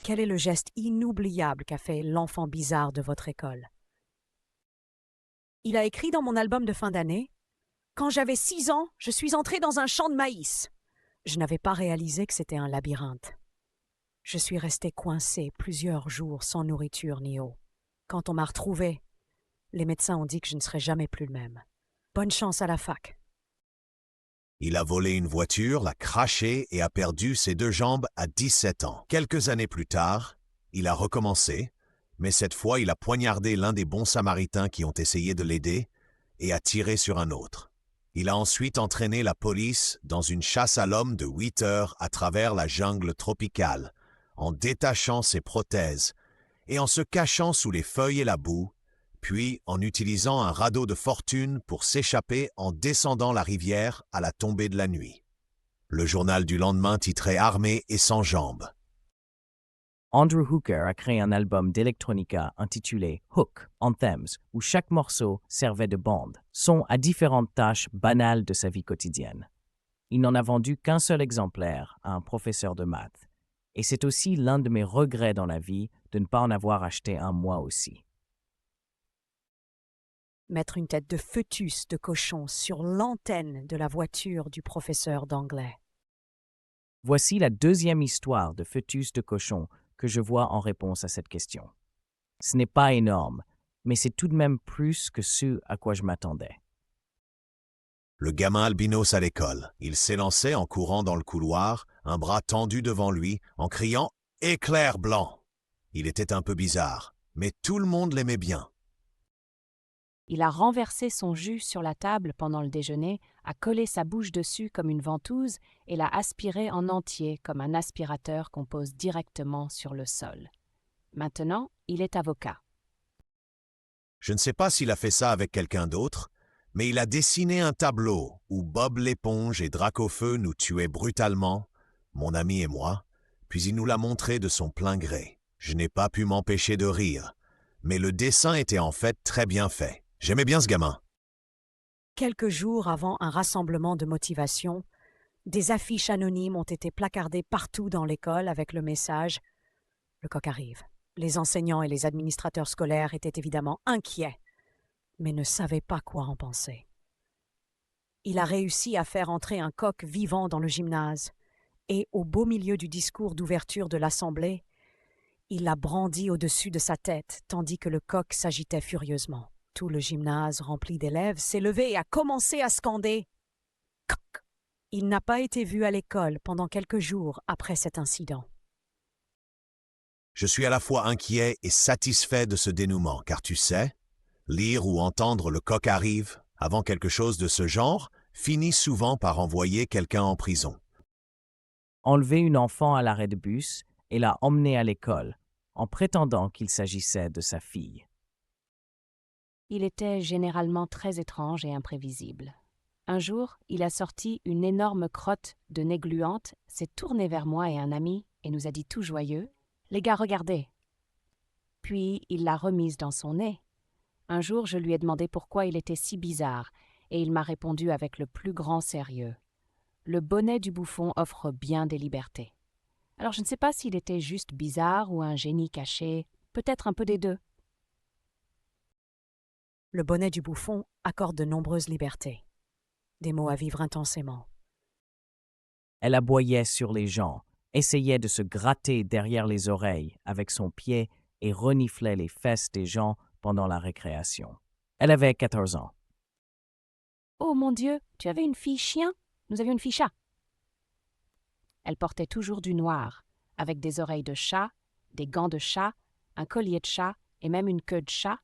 Quel est le geste inoubliable qu'a fait l'enfant bizarre de votre école? Il a écrit dans mon album de fin d'année: Quand j'avais 6 ans, je suis entré dans un champ de maïs. Je n'avais pas réalisé que c'était un labyrinthe. Je suis resté coincé plusieurs jours sans nourriture ni eau. Quand on m'a retrouvé, les médecins ont dit que je ne serais jamais plus le même. Bonne chance à la fac. Il a volé une voiture, l'a crashée et a perdu ses 2 jambes à 17 ans. Quelques années plus tard, il a recommencé, mais cette fois il a poignardé l'un des bons samaritains qui ont essayé de l'aider et a tiré sur un autre. Il a ensuite entraîné la police dans une chasse à l'homme de 8 heures à travers la jungle tropicale, en détachant ses prothèses et en se cachant sous les feuilles et la boue, puis en utilisant un radeau de fortune pour s'échapper en descendant la rivière à la tombée de la nuit. Le journal du lendemain titrait « Armé et sans jambes ». Andrew Hooker a créé un album d'electronica intitulé Hook, Anthems, où chaque morceau servait de bande, son à différentes tâches banales de sa vie quotidienne. Il n'en a vendu qu'un seul exemplaire à un professeur de maths, et c'est aussi l'un de mes regrets dans la vie de ne pas en avoir acheté un moi aussi. Mettre une tête de fœtus de cochon sur l'antenne de la voiture du professeur d'anglais. Voici la deuxième histoire de fœtus de cochon que je vois en réponse à cette question. Ce n'est pas énorme, mais c'est tout de même plus que ce à quoi je m'attendais. Le gamin albinos à l'école. Il s'élançait en courant dans le couloir, un bras tendu devant lui, en criant « Éclair blanc !» Il était un peu bizarre, mais tout le monde l'aimait bien. Il a renversé son jus sur la table pendant le déjeuner, a collé sa bouche dessus comme une ventouse et l'a aspiré en entier comme un aspirateur qu'on pose directement sur le sol. Maintenant, il est avocat. Je ne sais pas s'il a fait ça avec quelqu'un d'autre, mais il a dessiné un tableau où Bob l'éponge et Dracofeu nous tuaient brutalement, mon ami et moi, puis il nous l'a montré de son plein gré. Je n'ai pas pu m'empêcher de rire, mais le dessin était en fait très bien fait. J'aimais bien ce gamin. Quelques jours avant un rassemblement de motivation, des affiches anonymes ont été placardées partout dans l'école avec le message « Le coq arrive ». Les enseignants et les administrateurs scolaires étaient évidemment inquiets, mais ne savaient pas quoi en penser. Il a réussi à faire entrer un coq vivant dans le gymnase, et au beau milieu du discours d'ouverture de l'Assemblée, il l'a brandi au-dessus de sa tête, tandis que le coq s'agitait furieusement. Tout le gymnase, rempli d'élèves, s'est levé et a commencé à scander « Coq ». Il n'a pas été vu à l'école pendant quelques jours après cet incident. Je suis à la fois inquiet et satisfait de ce dénouement, car tu sais, lire ou entendre le coq arrive avant quelque chose de ce genre finit souvent par envoyer quelqu'un en prison. Enlever une enfant à l'arrêt de bus et l'a emmenée à l'école, en prétendant qu'il s'agissait de sa fille. Il était généralement très étrange et imprévisible. Un jour, il a sorti une énorme crotte de nez gluante, s'est tourné vers moi et un ami et nous a dit tout joyeux « Les gars, regardez !» Puis il l'a remise dans son nez. Un jour, je lui ai demandé pourquoi il était si bizarre et il m'a répondu avec le plus grand sérieux « Le bonnet du bouffon offre bien des libertés. » Alors je ne sais pas s'il était juste bizarre ou un génie caché, peut-être un peu des deux. Le bonnet du bouffon accorde de nombreuses libertés. Des mots à vivre intensément. Elle aboyait sur les gens, essayait de se gratter derrière les oreilles avec son pied et reniflait les fesses des gens pendant la récréation. Elle avait 14 ans. « Oh mon Dieu, tu avais une fille chien? Nous avions une fille chat. » Elle portait toujours du noir, avec des oreilles de chat, des gants de chat, un collier de chat et même une queue de chat,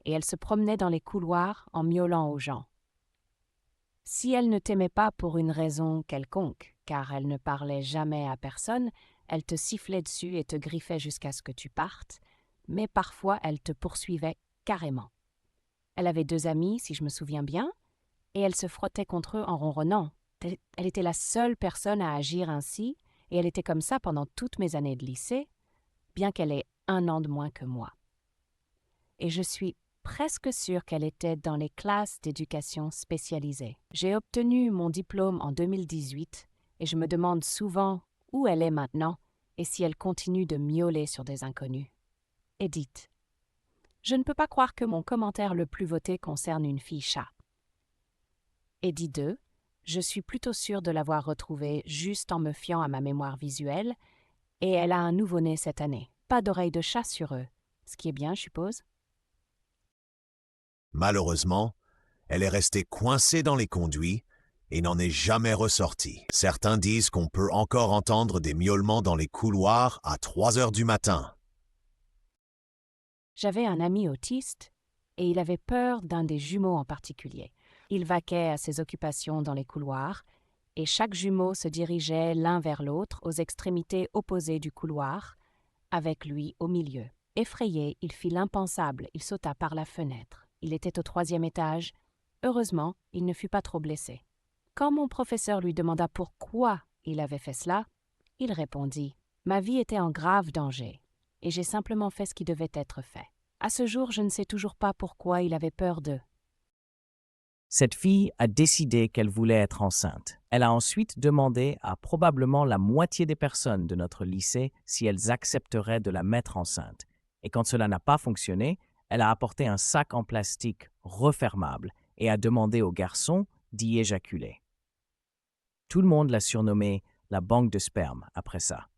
et elle se promenait dans les couloirs en miaulant aux gens. Si elle ne t'aimait pas pour une raison quelconque, car elle ne parlait jamais à personne, elle te sifflait dessus et te griffait jusqu'à ce que tu partes, mais parfois elle te poursuivait carrément. Elle avait 2 amis, si je me souviens bien, et elle se frottait contre eux en ronronnant. Elle était la seule personne à agir ainsi, et elle était comme ça pendant toutes mes années de lycée, bien qu'elle ait 1 an de moins que moi. Et je suis presque sûre qu'elle était dans les classes d'éducation spécialisée. J'ai obtenu mon diplôme en 2018, et je me demande souvent où elle est maintenant et si elle continue de miauler sur des inconnus. Edith. Je ne peux pas croire que mon commentaire le plus voté concerne une fille chat. Eddie 2. Je suis plutôt sûre de l'avoir retrouvée juste en me fiant à ma mémoire visuelle, et elle a un nouveau-né cette année. Pas d'oreilles de chat sur eux. Ce qui est bien, je suppose. Malheureusement, elle est restée coincée dans les conduits et n'en est jamais ressortie. Certains disent qu'on peut encore entendre des miaulements dans les couloirs à 3 heures du matin. J'avais un ami autiste, et il avait peur d'un des jumeaux en particulier. Il vaquait à ses occupations dans les couloirs, et chaque jumeau se dirigeait l'un vers l'autre aux extrémités opposées du couloir, avec lui au milieu. Effrayé, il fit l'impensable, il sauta par la fenêtre. Il était au 3e étage. Heureusement, il ne fut pas trop blessé. Quand mon professeur lui demanda pourquoi il avait fait cela, il répondit « Ma vie était en grave danger, et j'ai simplement fait ce qui devait être fait. À ce jour, je ne sais toujours pas pourquoi il avait peur d'eux. » Cette fille a décidé qu'elle voulait être enceinte. Elle a ensuite demandé à probablement la moitié des personnes de notre lycée si elles accepteraient de la mettre enceinte. Et quand cela n'a pas fonctionné, elle a apporté un sac en plastique refermable et a demandé aux garçons d'y éjaculer. Tout le monde l'a surnommée la banque de sperme après ça.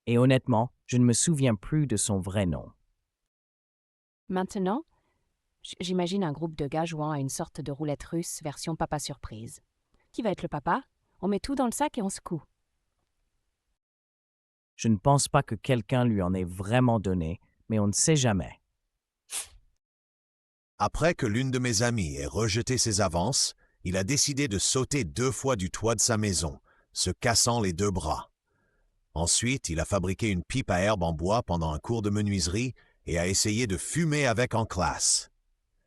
Et honnêtement, je ne me souviens plus de son vrai nom. Maintenant, j'imagine un groupe de gars jouant à une sorte de roulette russe version papa surprise. Qui va être le papa? On met tout dans le sac et on secoue. Je ne pense pas que quelqu'un lui en ait vraiment donné, mais on ne sait jamais. Après que l'une de mes amies ait rejeté ses avances, il a décidé de sauter 2 fois du toit de sa maison, se cassant les 2 bras. Ensuite, il a fabriqué une pipe à herbe en bois pendant un cours de menuiserie et a essayé de fumer avec en classe.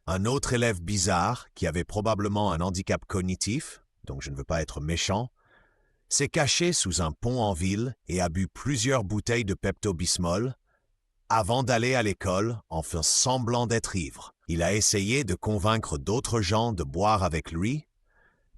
Un autre élève bizarre, qui avait probablement un handicap cognitif, donc je ne veux pas être méchant, s'est caché sous un pont en ville et a bu plusieurs bouteilles de Pepto-Bismol avant d'aller à l'école en faisant semblant d'être ivre. Il a essayé de convaincre d'autres gens de boire avec lui,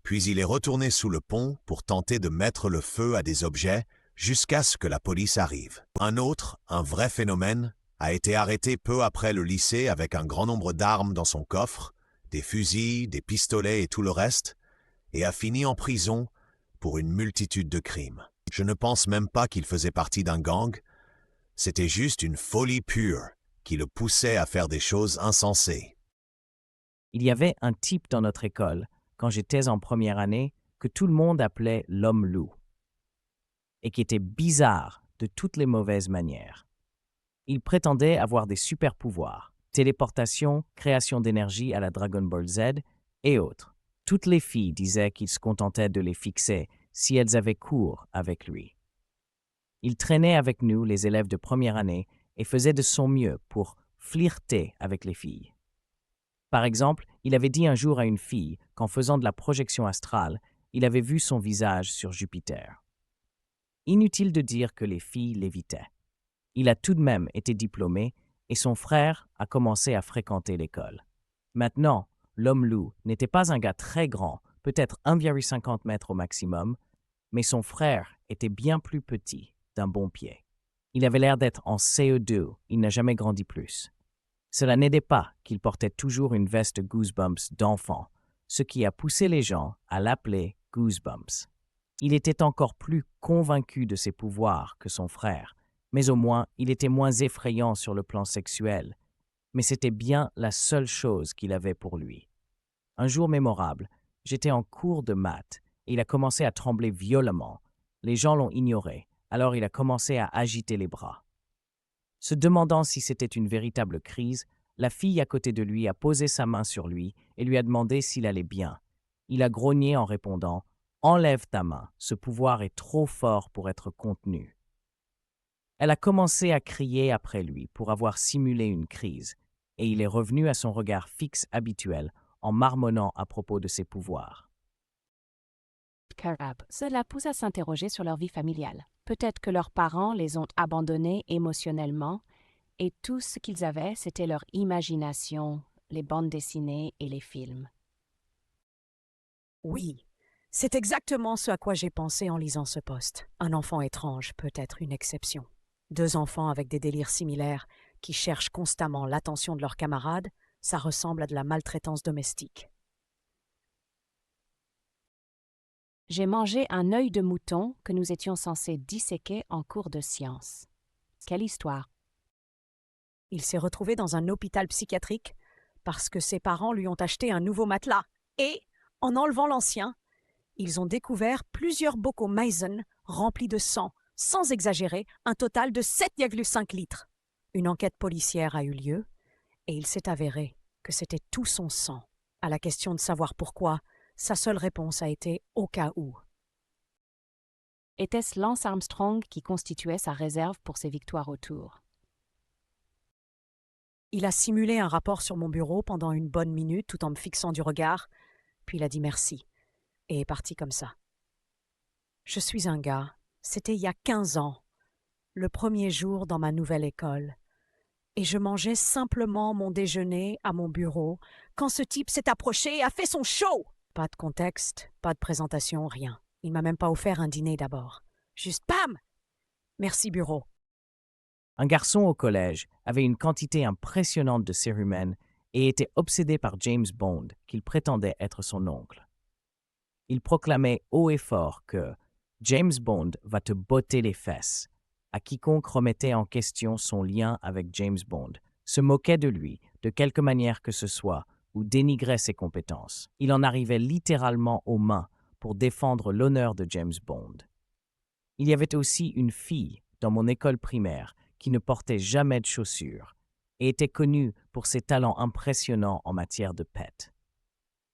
puis il est retourné sous le pont pour tenter de mettre le feu à des objets jusqu'à ce que la police arrive. Un autre, un vrai phénomène, a été arrêté peu après le lycée avec un grand nombre d'armes dans son coffre, des fusils, des pistolets et tout le reste, et a fini en prison pour une multitude de crimes. Je ne pense même pas qu'il faisait partie d'un gang, c'était juste une folie pure qui le poussait à faire des choses insensées. Il y avait un type dans notre école, quand j'étais en première année, que tout le monde appelait l'homme-loup, et qui était bizarre de toutes les mauvaises manières. Il prétendait avoir des super-pouvoirs, téléportation, création d'énergie à la Dragon Ball Z et autres. Toutes les filles disaient qu'il se contentait de les fixer si elles avaient cours avec lui. Il traînait avec nous, les élèves de première année, et faisait de son mieux pour flirter avec les filles. Par exemple, il avait dit un jour à une fille qu'en faisant de la projection astrale, il avait vu son visage sur Jupiter. Inutile de dire que les filles l'évitaient. Il a tout de même été diplômé et son frère a commencé à fréquenter l'école. Maintenant, l'homme-loup n'était pas un gars très grand, peut-être 1,50 m au maximum, mais son frère était bien plus petit, d'un bon pied. Il avait l'air d'être en CE2, il n'a jamais grandi plus. Cela n'aidait pas qu'il portait toujours une veste Goosebumps d'enfant, ce qui a poussé les gens à l'appeler Goosebumps. Il était encore plus convaincu de ses pouvoirs que son frère, mais au moins il était moins effrayant sur le plan sexuel. Mais c'était bien la seule chose qu'il avait pour lui. Un jour mémorable, j'étais en cours de maths et il a commencé à trembler violemment. Les gens l'ont ignoré, alors il a commencé à agiter les bras. Se demandant si c'était une véritable crise, la fille à côté de lui a posé sa main sur lui et lui a demandé s'il allait bien. Il a grogné en répondant « Enlève ta main, ce pouvoir est trop fort pour être contenu ». Elle a commencé à crier après lui pour avoir simulé une crise, et il est revenu à son regard fixe habituel en marmonnant à propos de ses pouvoirs. Cela pousse à s'interroger sur leur vie familiale. Peut-être que leurs parents les ont abandonnés émotionnellement et tout ce qu'ils avaient, c'était leur imagination, les bandes dessinées et les films. Oui, C'est exactement ce à quoi j'ai pensé en lisant ce post. Un enfant étrange peut être une exception. 2 enfants avec des délires similaires qui cherchent constamment l'attention de leurs camarades, ça ressemble à de la maltraitance domestique. J'ai mangé un œil de mouton que nous étions censés disséquer en cours de sciences. Quelle histoire! Il s'est retrouvé dans un hôpital psychiatrique parce que ses parents lui ont acheté un nouveau matelas. Et, en enlevant l'ancien, ils ont découvert plusieurs bocaux Meissen remplis de sang, sans exagérer, un total de 7,5 litres. Une enquête policière a eu lieu et il s'est avéré que c'était tout son sang. À la question de savoir pourquoi, sa seule réponse a été « au cas où ». Était-ce Lance Armstrong qui constituait sa réserve pour ses victoires au Tour? Il a simulé un rapport sur mon bureau pendant une bonne minute tout en me fixant du regard, puis il a dit merci et est parti comme ça. Je suis un gars, c'était il y a 15 ans, le premier jour dans ma nouvelle école, et je mangeais simplement mon déjeuner à mon bureau quand ce type s'est approché et a fait son show. Pas de contexte, pas de présentation, rien. Il m'a même pas offert un dîner d'abord. Juste bam! Merci bureau. Un garçon au collège avait une quantité impressionnante de cérumen et était obsédé par James Bond, qu'il prétendait être son oncle. Il proclamait haut et fort que « James Bond va te botter les fesses » à quiconque remettait en question son lien avec James Bond, se moquait de lui, de quelque manière que ce soit, ou dénigrait ses compétences. Il en arrivait littéralement aux mains pour défendre l'honneur de James Bond. Il y avait aussi une fille dans mon école primaire qui ne portait jamais de chaussures et était connue pour ses talents impressionnants en matière de pet.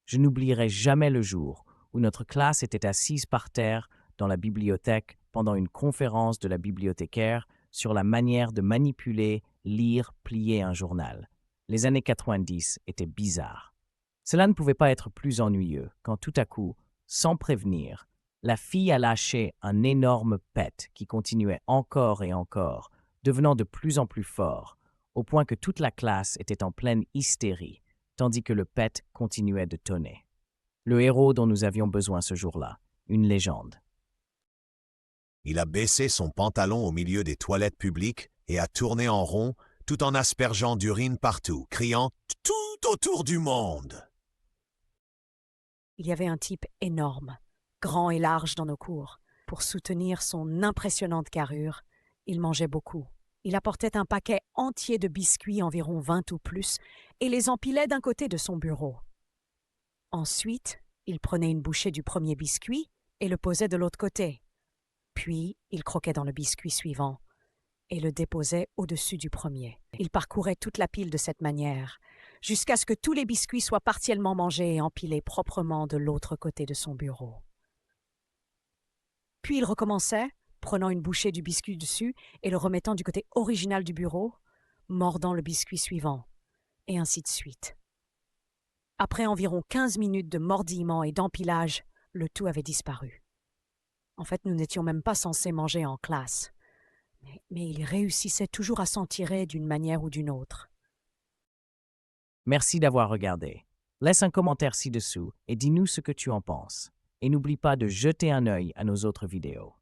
Je n'oublierai jamais le jour où notre classe était assise par terre dans la bibliothèque pendant une conférence de la bibliothécaire sur la manière de manipuler, lire, plier un journal. Les années 90 étaient bizarres. Cela ne pouvait pas être plus ennuyeux quand tout à coup, sans prévenir, la fille a lâché un énorme pet qui continuait encore et encore, devenant de plus en plus fort, au point que toute la classe était en pleine hystérie, tandis que le pet continuait de tonner. Le héros dont nous avions besoin ce jour-là, une légende. Il a baissé son pantalon au milieu des toilettes publiques et a tourné en rond tout en aspergeant d'urine partout, criant « Tout autour du monde !» Il y avait un type énorme, grand et large dans nos cours. Pour soutenir son impressionnante carrure, il mangeait beaucoup. Il apportait un paquet entier de biscuits, environ 20 ou plus, et les empilait d'un côté de son bureau. Ensuite, il prenait une bouchée du premier biscuit et le posait de l'autre côté. Puis, il croquait dans le biscuit suivant et le déposait au-dessus du premier. Il parcourait toute la pile de cette manière, jusqu'à ce que tous les biscuits soient partiellement mangés et empilés proprement de l'autre côté de son bureau. Puis il recommençait, prenant une bouchée du biscuit dessus et le remettant du côté original du bureau, mordant le biscuit suivant, et ainsi de suite. Après environ 15 minutes de mordillement et d'empilage, le tout avait disparu. En fait, nous n'étions même pas censés manger en classe. Mais il réussissait toujours à s'en tirer d'une manière ou d'une autre. Merci d'avoir regardé. Laisse un commentaire ci-dessous et dis-nous ce que tu en penses. Et n'oublie pas de jeter un œil à nos autres vidéos.